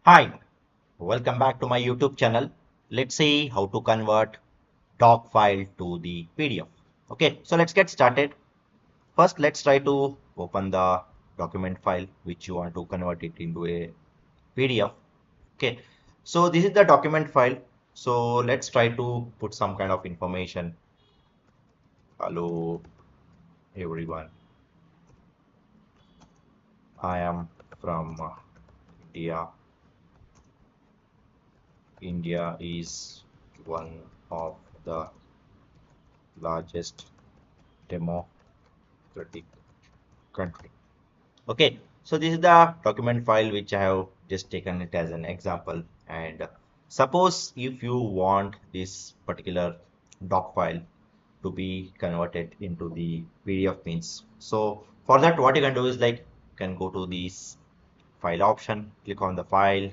Hi, welcome back to my YouTube channel. Let's see how to convert doc file to the PDF. Okay, so let's get started. First, let's try to open the document file which you want to convert it into a PDF. Okay, so this is the document file. So let's try to put some kind of information. Hello, everyone. I am from India. India is one of the largest democratic country. Okay, so this is the document file which I have just taken it as an example. And suppose if you want this particular doc file to be converted into the PDF means. So for that, what you can do is like you can go to this file option, click on the file,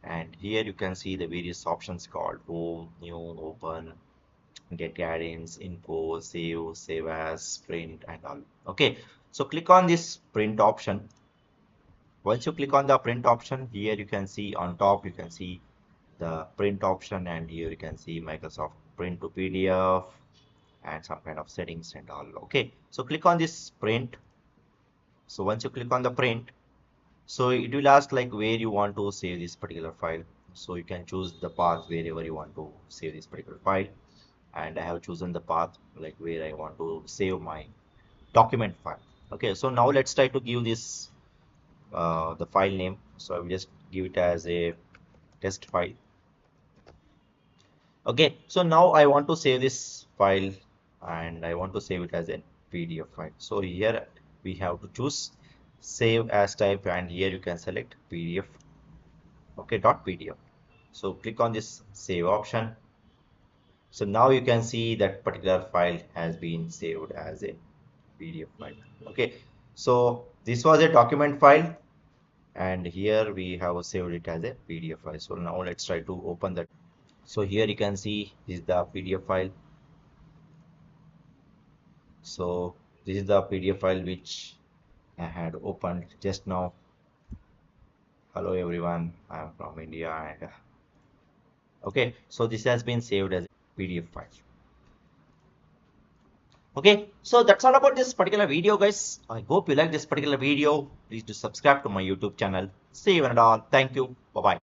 and here you can see the various options called home, new, open, get add-ins, info, save as, print, and all. Okay, so click on this print option. Once you click on the print option, here you can see on top, you can see the print option, and here you can see Microsoft Print to PDF and some kind of settings and all. Okay, so click on this print. So once you click on the print, so it will ask like where you want to save this particular file. So you can choose the path wherever you want to save this particular file. And I have chosen the path like where I want to save my document file. Okay, so now let's try to give this the file name. So I will just give it as a test file. Okay, so now I want to save this file and I want to save it as a PDF file. So here we have to choose save as type, and here you can select PDF. Okay, .pdf. So click on this save option. So now you can see that particular file has been saved as a PDF file. Okay, so this was a document file, and here we have saved it as a PDF file. So now let's try to open that. So here you can see this is the PDF file. So this is the PDF file which I had opened just now. Hello everyone, I am from India, and okay, so this has been saved as a PDF file. Okay, so that's all about this particular video, guys. I hope you like this particular video. Please do subscribe to my YouTube channel. See you and all. Thank you. Bye bye.